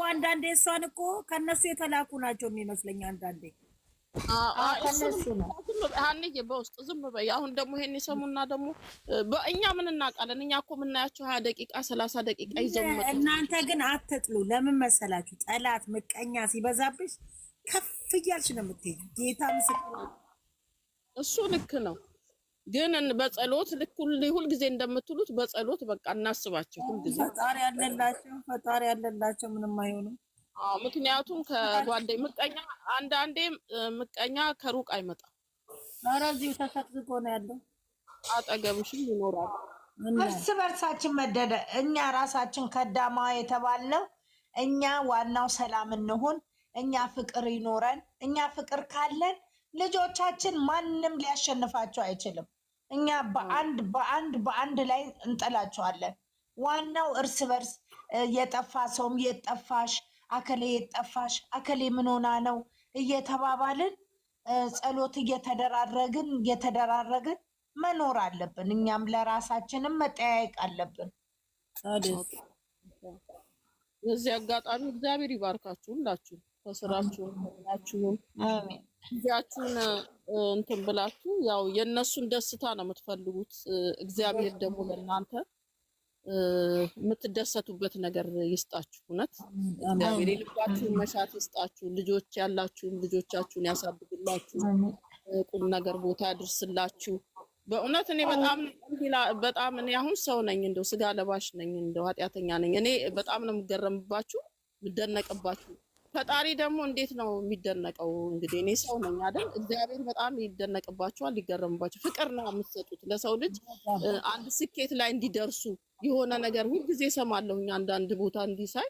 አንዳንዴ እሷን እኮ ከነሱ የተላኩ ናቸው የሚመስለኝ አንዳንዴ ከነሱ ነው ሀንዬ በውስጥ ዝም በይ። አሁን ደግሞ ይሄን ይሰሙና ደግሞ በእኛ ምን እናውቃለን? እኛ እኮ የምናያቸው 20 ደቂቃ 30 ደቂቃ ይዘው መጡ። እናንተ ግን አትጥሉ። ለምን መሰላችሁ? ጠላት ምቀኛ ሲበዛብሽ ከፍ እያልሽ ነው የምትሄጂው። ጌታ ምስክር እሱ ልክ ነው። ግን በጸሎት ልክ ሁል ጊዜ እንደምትሉት በጸሎት በቃ እናስባቸው ሁል ጊዜ። ፈጣሪ ያለላቸው ምንም አይሆንም። ምክንያቱም ከጓደኝ ምቀኛ አንዳንዴ ምቀኛ ከሩቅ አይመጣም። ኧረ እዚሁ ተሰቅዝቆ ነው ያለው፣ አጠገብሽም ይኖራል። እርስ በርሳችን መደደ እኛ ራሳችን ከዳማ የተባልነው እኛ ዋናው ሰላም እንሁን፣ እኛ ፍቅር ይኖረን። እኛ ፍቅር ካለን ልጆቻችን ማንም ሊያሸንፋቸው አይችልም። እኛ በአንድ ላይ እንጥላቸዋለን። ዋናው እርስ በርስ የጠፋ ሰውም የጠፋሽ አከሌ የጠፋሽ አከሌ ምን ሆና ነው እየተባባልን ጸሎት እየተደራረግን መኖር አለብን። እኛም ለራሳችንም መጠያየቅ አለብን። በዚህ አጋጣሚ እግዚአብሔር ይባርካችሁ ሁላችሁ ከስራችሁ ሁላችሁም ጊዜያችሁን እንትን ብላችሁ ያው የእነሱን ደስታ ነው የምትፈልጉት። እግዚአብሔር ደግሞ ለእናንተ የምትደሰቱበት ነገር ይስጣችሁ። እውነት እግዚአብሔር የልባችሁን መሻት ይስጣችሁ። ልጆች ያላችሁን ልጆቻችሁን ያሳድግላችሁ፣ ቁም ነገር ቦታ ያድርስላችሁ። በእውነት እኔ በጣም እኔ አሁን ሰው ነኝ፣ እንደው ስጋ ለባሽ ነኝ፣ እንደው ኃጢአተኛ ነኝ። እኔ በጣም ነው የምገረምባችሁ፣ የምደነቅባችሁ። ፈጣሪ ደግሞ እንዴት ነው የሚደነቀው? እንግዲህ እኔ ሰው ነኝ አይደል? እግዚአብሔር በጣም ይደነቅባችኋል፣ ይገረምባችሁ። ፍቅር ነው የምትሰጡት ለሰው ልጅ አንድ ስኬት ላይ እንዲደርሱ የሆነ ነገር ሁልጊዜ እሰማለሁኝ። አንዳንድ ቦታ እንዲሳይ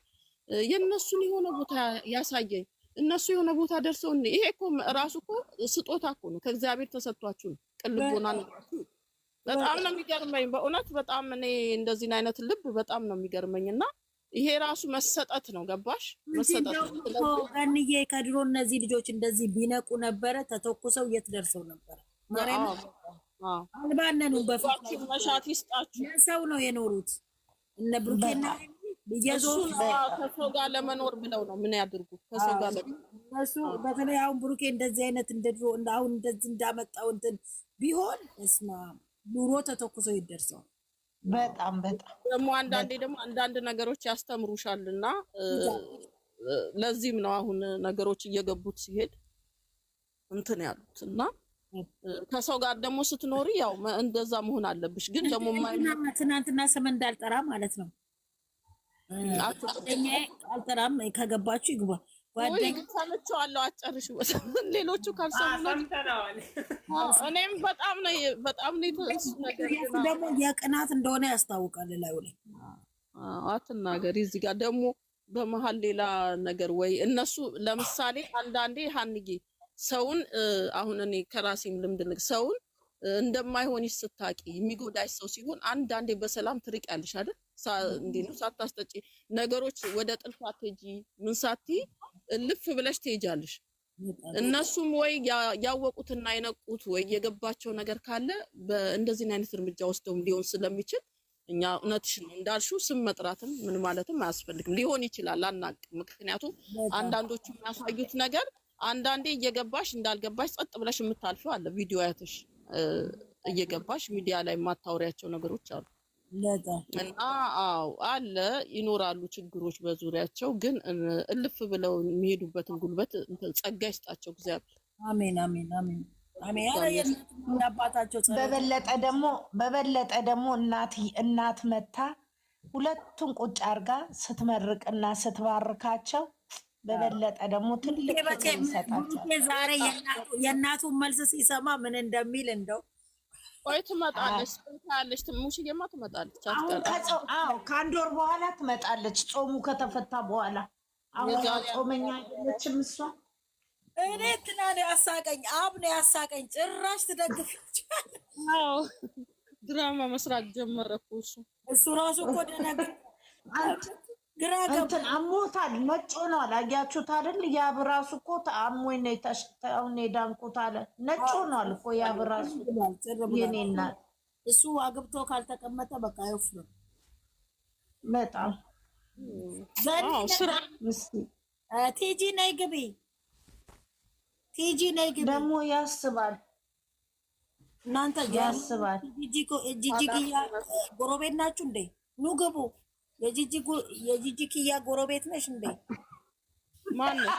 የእነሱን የሆነ ቦታ ያሳየኝ፣ እነሱ የሆነ ቦታ ደርሰው ይሄ እኮ ራሱ እኮ ስጦታ እኮ ነው፣ ከእግዚአብሔር ተሰጥቷችሁ ነው። ቅልቦና ነው። በጣም ነው የሚገርመኝ በእውነት በጣም እኔ እንደዚህ አይነት ልብ በጣም ነው የሚገርመኝ። እና ይሄ ራሱ መሰጠት ነው። ገባሽ? መሰጠት ነው። ገንዬ ከድሮ እነዚህ ልጆች እንደዚህ ቢነቁ ነበረ ተተኩሰው የት ደርሰው ነበረ? ማርያም አልባነኑ በፍቅር መሻት ይስጣችሁ። ሰው ነው የኖሩት እነ ብሩኬና በየዞሩ ከሰው ጋር ለመኖር ብለው ነው ምን ያድርጉ? ከሰው ጋር እሱ በተለይ አሁን ብሩኬ እንደዚህ አይነት እንደድሮ አሁን እንደዚህ እንዳመጣው እንትን ቢሆን እስማ ኑሮ ተተኩሰው ይደርሰው። በጣም ደግሞ አንዳንድ ነገሮች ያስተምሩሻልና ለዚህም ነው አሁን ነገሮች እየገቡት ሲሄድ እንትን ያሉት እና ከሰው ጋር ደግሞ ስትኖሪ ያው እንደዛ መሆን አለብሽ። ግን ደግሞ ትናንትና ስም እንዳልጠራ ማለት ነው። አልጠራም፣ ከገባችሁ ይግባ። ጓደኛ ሰምቼዋለሁ፣ አጨርሽ። ሌሎቹ ካልሰሙ እኔም በጣም ነው ደግሞ የቅናት እንደሆነ ያስታውቃል። ላይ አትናገሪ። እዚህ ጋር ደግሞ በመሀል ሌላ ነገር ወይ እነሱ ለምሳሌ አንዳንዴ ሀንጌ ሰውን አሁን እኔ ከራሴም ልምድ ሰውን እንደማይሆን ስታቂ የሚጎዳሽ ሰው ሲሆን አንዳንዴ በሰላም ትርቅ ያለሽ አይደል? እንዴ ነው ሳታስጠጪ ነገሮች ወደ ጥልፋት ሄጂ ምን ሳትይ ልፍ ብለሽ ትሄጃለሽ። እነሱም ወይ ያወቁትና የነቁት ወይ የገባቸው ነገር ካለ በእንደዚህ አይነት እርምጃ ወስደው ሊሆን ስለሚችል እኛ እውነትሽ ነው እንዳልሽው ስም መጥራትም ምን ማለትም አያስፈልግም። ሊሆን ይችላል አናውቅም። ምክንያቱም አንዳንዶቹ የሚያሳዩት ነገር አንዳንዴ እየገባሽ እንዳልገባሽ ጸጥ ብለሽ የምታልፊው አለ። ቪዲዮ ያተሽ እየገባሽ ሚዲያ ላይ የማታወሪያቸው ነገሮች አሉ እና አለ ይኖራሉ ችግሮች በዙሪያቸው። ግን እልፍ ብለው የሚሄዱበትን ጉልበት ጸጋ ይስጣቸው እግዚአብሔር። አሜን አሜን አሜን አሜን። በበለጠ ደግሞ እናት መታ ሁለቱን ቁጭ አርጋ ስትመርቅና ስትባርካቸው በበለጠ ደግሞ ትልቅ ፍቅር ይሰጣቸው። ዛሬ የእናቱን መልስ ሲሰማ ምን እንደሚል እንደው ቆይ ትመጣለች ትመጣለች። ሙሽዬማ ትመጣለች። ከአንድ ወር በኋላ ትመጣለች። ጾሙ ከተፈታ በኋላ አሁን ጾመኛ አይደለችም እሷ። እኔ ትናንት ያሳቀኝ አብ ነው ያሳቀኝ። ጭራሽ ትደግፋለች። ድራማ መስራት ጀመረ እኮ እሱ ራሱ እኮ ደነገ እንትን አሞታል። ነጭ ሆኗል። አያችሁት አይደል? ያብ ራሱ እኮ አሞኝ ነው የታሽታውን የዳንኩት አለ። ነጭ ሆኗል እኮ ያብ ራሱ። የኔ እናት እሱ አግብቶ ካልተቀመጠ በቃ አይወፍርም። በጣም ስራ ቲጂ ነይ ግቢ፣ ቲጂ ነይ ግቢ። ደግሞ ያስባል እናንተ ያስባል። ጂጂኪያ ጎረቤት ናችሁ እንዴ? ኑ ግቡ። የጂጂኪያ ጎረቤት ነሽ እንዴ? ማነው?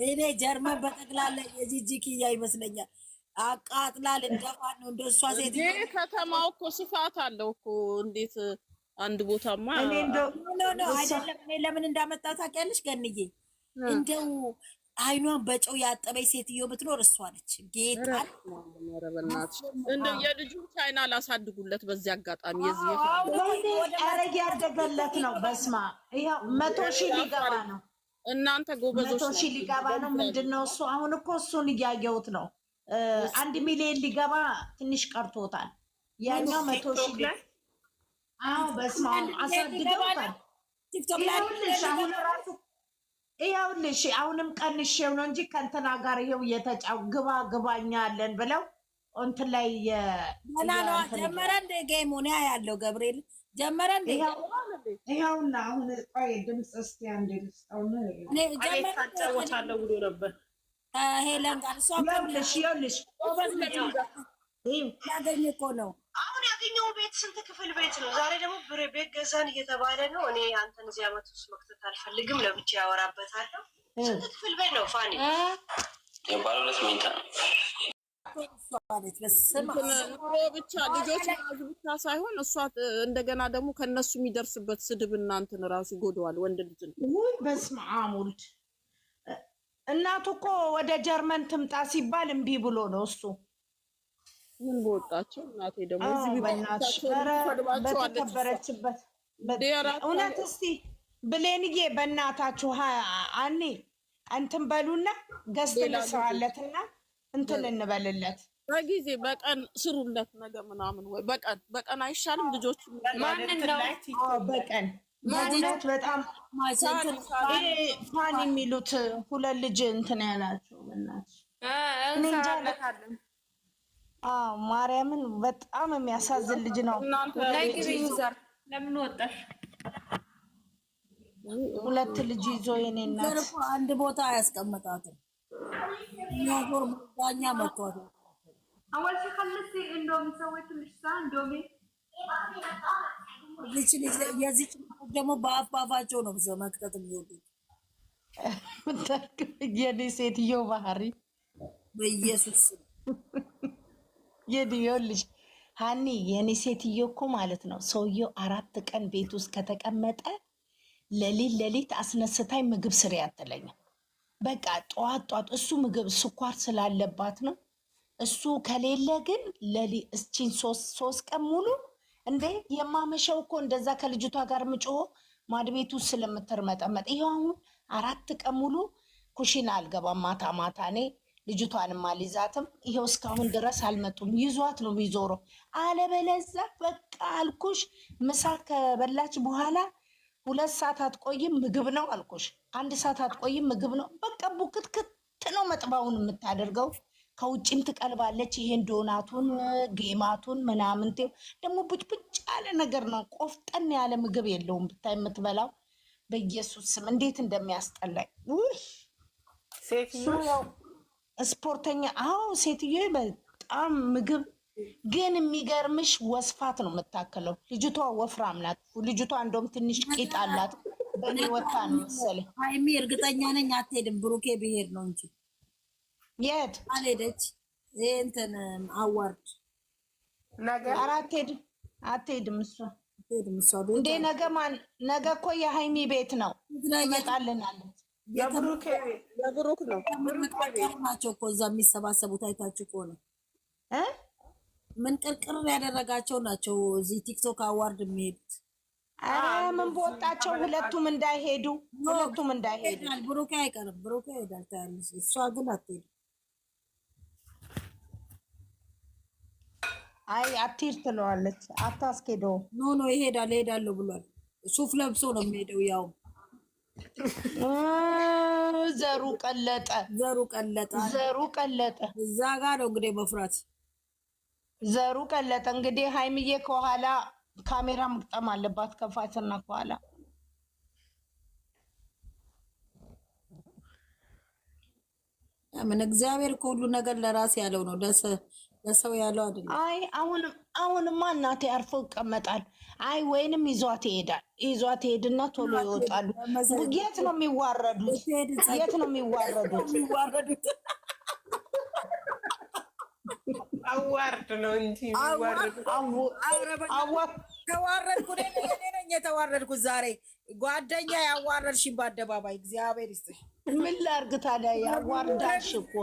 እኔ ጀርመን በጠቅላላ የጂጂኪያ ይመስለኛል። አቃጥላ ልንደፋ ነው እንደሷ ሴት። ከተማው እኮ ስፋት አለው እኮ እንዴት አንድ ቦታማ አይደለም። እኔ ለምን እንዳመጣ ታውቂያለሽ ገንዬ? እንደው አይኗን በጨው ያጠበች ሴትዮ ብትኖር እሷ ነች። ጌታ እንደው የልጁን ቻይና ላሳድጉለት በዚህ አጋጣሚ የዚህ አረግ ያደገለት ነው። በስማ ይሄው 100,000 ሊገባ ነው። እናንተ ጎበዞች 100,000 ሊገባ ነው። ምንድነው እሱ? አሁን እኮ እሱን እያየሁት ነው። 1 ሚሊዮን ሊገባ ትንሽ ቀርቶታል። ያኛው 100,000 አዎ በስማ አሳድገውታል። ቲክቶክ ላይ አሁን ራሱ ይኸውልሽ አሁንም ቀንሼው ነው እንጂ ከእንትና ጋር ይኸው እየተጫው ግባኛ አለን ብለው እንትን ላይ ጀመረ እንደ ጌሙን ያለው ገብርኤል ጀመረ እንደ ይኸውና አሁን ቆይ ድምፅ እስቲ አንዴ ልስጠው ነው ጀመረ ብሎ ነበር ሄለን ጋር እሷ ይኸውልሽ ያገኘ እኮ ነው። አሁን ያገኘው ቤት ስንት ክፍል ቤት ነው? ዛሬ ደግሞ ቤት ገዛን እየተባለ ነው። እኔ አንተን እዚህ ዓመት ውስጥ መክተት አልፈልግም፣ ለብቻ ያወራበታለሁ። ስንት ክፍል ቤት ነው ፋኒ? የባለ 2 መኝታ ነው። ብቻ ልጆች ያዙ ብቻ ሳይሆን እሷ እንደገና ደግሞ ከነሱ የሚደርስበት ስድብ እናንተን ራሱ ይጎዳዋል። ወንድ ልጅ ነው። በስመ አብ ወልድ። እናቱ እኮ ወደ ጀርመን ትምጣ ሲባል እምቢ ብሎ ነው እሱ። ምን በወጣቸው እናቴ ደግሞ እዚህ በተከበረችበት እውነት። እስቲ ብሌንዬ በእናታችሁ አኔ እንትን በሉና ገዝት ልስራለትና እንትን እንበልለት። በጊዜ በቀን ስሩለት ነገ ምናምን ወይ በቀን አይሻልም? ልጆች ማንን ነው በቀን ማለት በጣም ፋን የሚሉት 2 ልጅ እንትን ያላቸው በእናትሽ እንጃለታለን። ማርያምን በጣም የሚያሳዝን ልጅ ነው። ለምን ወጣሽ? 2 ልጅ ይዞ የኔ እናት አንድ ቦታ አያስቀምጣትም። ኛጎር ዳኛ መጥቷል። አወል ሲخلص እንደውም ሰዎች ልጅ እንደውም የዚህ ደግሞ በአፋፋቸው ነው መክተት የሚወዱት። የኔ ሴትዮ ባህሪ በኢየሱስ የዲዮልሽ ሃኒ የኔ ሴትዮ እኮ ማለት ነው። ሰውየው 4 ቀን ቤት ውስጥ ከተቀመጠ ሌሊት አስነስታይ ምግብ ስሪ አትለኝም። በቃ ጧት እሱ ምግብ ስኳር ስላለባት ነው። እሱ ከሌለ ግን እስቺን 3 ቀን ሙሉ እንዴ የማመሸው እኮ እንደዛ ከልጅቷ ጋር ምጮሆ ማድቤቱ ስለምትርመጠመጥ ይሄው አሁን 4 ቀን ሙሉ ኩሽና አልገባም። ማታ እኔ ልጅቷንም አልይዛትም። ይሄው እስካሁን ድረስ አልመጡም። ይዟት ነው የሚዞረው። አለበለዛ በቃ አልኩሽ ምሳ ከበላች በኋላ 2 ሰዓት አትቆይም ምግብ ነው አልኩሽ። 1 ሰዓት አትቆይም ምግብ ነው። በቃ ቡክትክት ነው መጥባውን የምታደርገው። ከውጭም ትቀልባለች። ይሄን ዶናቱን ጌማቱን ምናምን ደግሞ ቡጭ ያለ ነገር ነው። ቆፍጠን ያለ ምግብ የለውም ብታይ የምትበላው። በኢየሱስ ስም እንዴት እንደሚያስጠላኝ። ሴትዮ ስፖርተኛ ሴትዮ በጣም ምግብ ግን የሚገርምሽ ወስፋት ነው የምታከለው። ልጅቷ ወፍራም ናት። ልጅቷ እንደውም ትንሽ ቂጥ አላት። በእኔ ወታ ነው መሰለኝ። ሃይሚ እርግጠኛ ነኝ አትሄድም። ብሩኬ ብሄድ ነው እንጂ የት አልሄደች። እንትን አዋርድ ነገር አትሄድም እሷ እንዴ። ነገ እኮ የሃይሚ ቤት ነው ትመጣልናለች። የብሩክ ነው ናቸው እኮ እዛ የሚሰባሰቡት። አይታችሁ ከሆነ ምን ቅርቅር ያደረጋቸው ናቸው እዚህ ቲክቶክ አዋርድ የሚሄዱት። ምን በወጣቸው ሁለቱም እንዳይሄዱ ብሩኬ አይቀርም። ብሩኬ ይሄዳል ታያለሽ። እሷ ግን አትሄድም። አትሄድ ትለዋለች። አታስኬደው። ኖ እሄዳለሁ ብሏል። ሱፍ ለብሶ ነው የሚሄደው። ያው ዘሩ ቀለጠ። እዛ ጋር ነው እንግዲህ መፍራት። ዘሩ ቀለጠ። እንግዲህ ሃይምዬ ከኋላ ካሜራ መቅጠም አለባት ከፋትና ከኋላ። ምን እግዚአብሔር ሁሉ ነገር ለራስ ያለው ነው፣ ለሰው ያለው አይደለም። አይ አሁንማ እናቴ አርፎ ይቀመጣል። አይ ወይንም ይዟት ይሄድና ቶሎ ይወጣሉ። የት ነው የሚዋረዱት? የት ነው የሚዋረዱት? አዋርድ ነው እንጂ ተዋረድኩ ነኝ የተዋረድኩት ዛሬ። ጓደኛ ያዋረድሽኝ በአደባባይ እግዚአብሔር ይስጥሽ። ምን ላድርግ ታዲያ? ያዋርዳልሽ እኮ።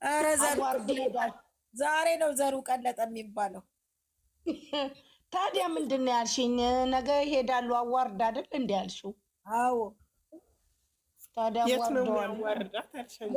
ኧረ አዋርድ ይሄዳል። ዛሬ ነው ዘሩ ቀለጠ የሚባለው። ታዲያ ምንድን ነው ያልሽኝ? ነገ ይሄዳሉ አዋርድ አይደል እንዲ ያልሽው? አዎ ታዲያ የት ነው ያዋርዳት አልሽኝ?